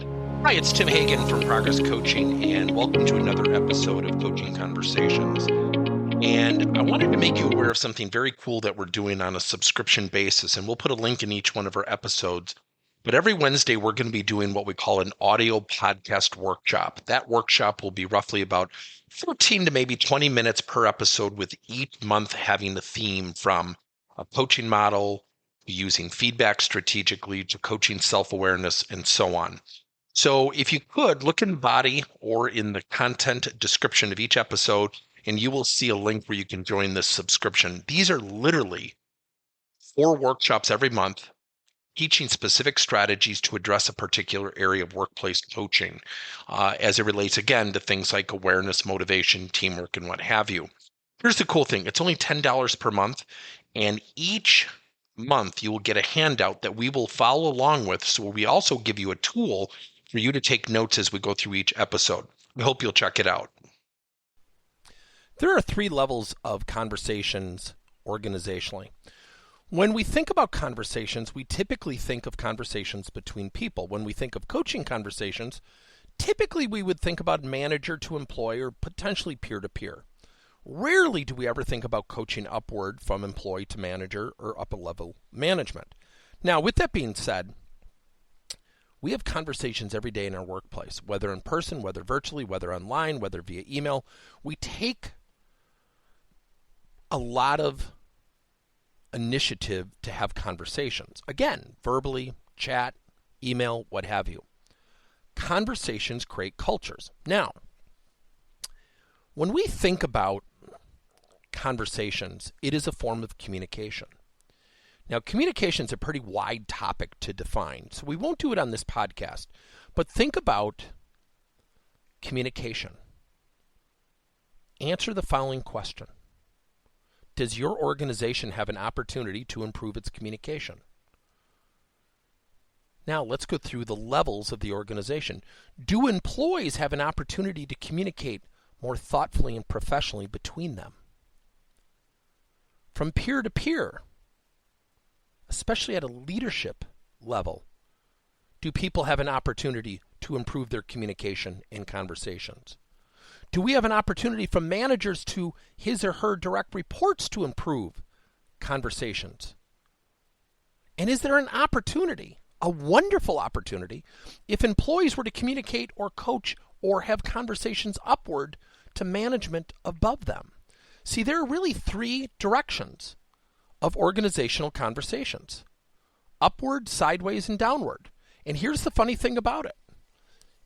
Hi, it's Tim Hagen from Progress Coaching, and welcome to another episode of Coaching Conversations. And I wanted to make you aware of something very cool that we're doing on a subscription basis, and we'll put a link in each one of our episodes. But every Wednesday, we're going to be doing what we call an audio podcast workshop. That workshop will be roughly about 14 to maybe 20 minutes per episode, with each month having a theme from a coaching model, using feedback strategically, to coaching self-awareness, and so on. So if you could, look in the body or in the content description of each episode, and you will see a link where you can join this subscription. These are literally 4 workshops every month, teaching specific strategies to address a particular area of workplace coaching, as it relates, again, to things like awareness, motivation, teamwork, and what have you. Here's the cool thing. It's only $10 per month, and each month you will get a handout that we will follow along with. So we also give you a tool for you to take notes as we go through each episode. We hope you'll check it out. There are 3 levels of conversations organizationally. When we think about conversations, we typically think of conversations between people. When we think of coaching conversations, typically we would think about manager to employee or potentially peer-to-peer. Rarely do we ever think about coaching upward from employee to manager or upper-level management. Now, with that being said, we have conversations every day in our workplace, whether in person, whether virtually, whether online, whether via email. We take a lot of initiative to have conversations. Again, verbally, chat, email, what have you. Conversations create cultures. Now, when we think about conversations, it is a form of communication. Now, communication is a pretty wide topic to define, so we won't do it on this podcast. But think about communication. Answer the following question. Does your organization have an opportunity to improve its communication? Now, let's go through the levels of the organization. Do employees have an opportunity to communicate more thoughtfully and professionally between them? From peer to peer, especially at a leadership level, do people have an opportunity to improve their communication and conversations? Do we have an opportunity from managers to his or her direct reports to improve conversations? And is there an opportunity, a wonderful opportunity, if employees were to communicate or coach or have conversations upward to management above them? See, there are really 3 directions of organizational conversations: upward, sideways, and downward. And here's the funny thing about it.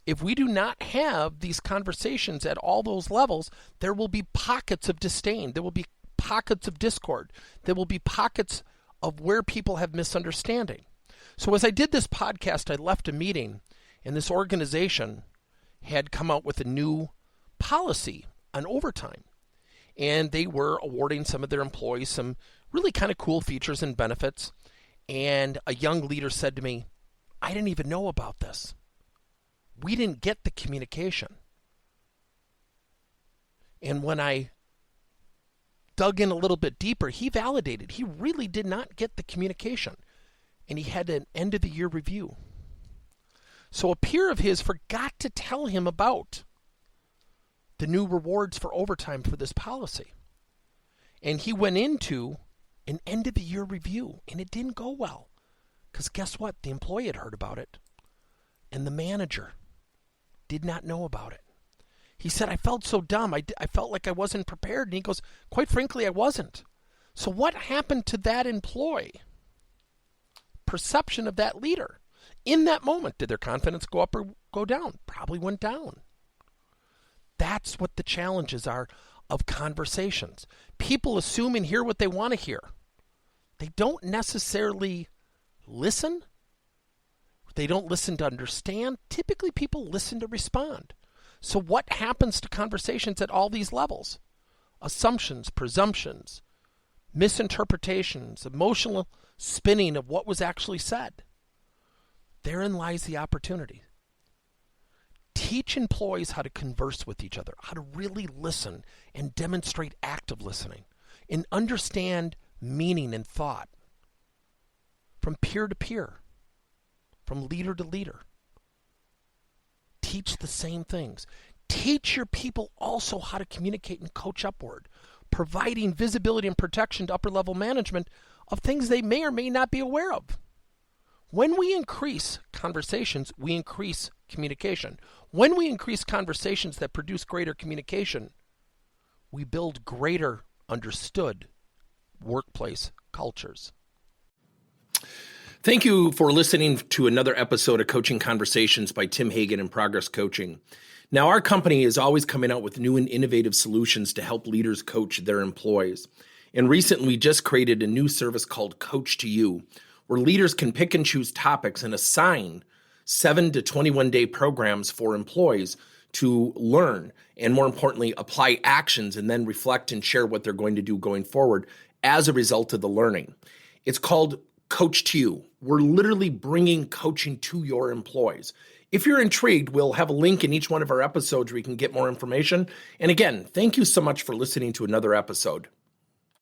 If we do not have these conversations at all those levels, there will be pockets of disdain. There will be pockets of discord. There will be pockets of where people have misunderstanding. So as I did this podcast, I left a meeting, and this organization had come out with a new policy on overtime. And they were awarding some of their employees some really kind of cool features and benefits. And a young leader said to me, I didn't even know about this. We didn't get the communication. And when I dug in a little bit deeper, he validated he really did not get the communication. And he had an end of the year review. So a peer of his forgot to tell him about the new rewards for overtime for this policy. And he went into an end of the year review, and it didn't go well. Because guess what? The employee had heard about it, and the manager did not know about it. He said, I felt so dumb. I felt like I wasn't prepared. And he goes, quite frankly, I wasn't. So what happened to that employee? Perception of that leader. In that moment, did their confidence go up or go down? Probably went down. That's what the challenges are of conversations. People assume and hear what they want to hear. They don't necessarily listen. They don't listen to understand. Typically, people listen to respond. So what happens to conversations at all these levels? Assumptions, presumptions, misinterpretations, emotional spinning of what was actually said. Therein lies the opportunity. Teach employees how to converse with each other, how to really listen and demonstrate active listening, and understand meaning and thought from peer to peer, from leader to leader. teach the same things. Teach your people also how to communicate and coach upward, providing visibility and protection to upper level management of things they may or may not be aware of. When we increase conversations, we increase communication. When we increase conversations that produce greater communication, we build greater understood workplace cultures. Thank you for listening to another episode of Coaching Conversations by Tim Hagen and Progress Coaching. Now, our company is always coming out with new and innovative solutions to help leaders coach their employees. And recently, we just created a new service called Coach to You, where leaders can pick and choose topics and assign 7 to 21-day programs for employees to learn and, more importantly, apply actions and then reflect and share what they're going to do going forward as a result of the learning. It's called Coach to You. We're literally bringing coaching to your employees. If you're intrigued, we'll have a link in each one of our episodes where you can get more information. And again, thank you so much for listening to another episode.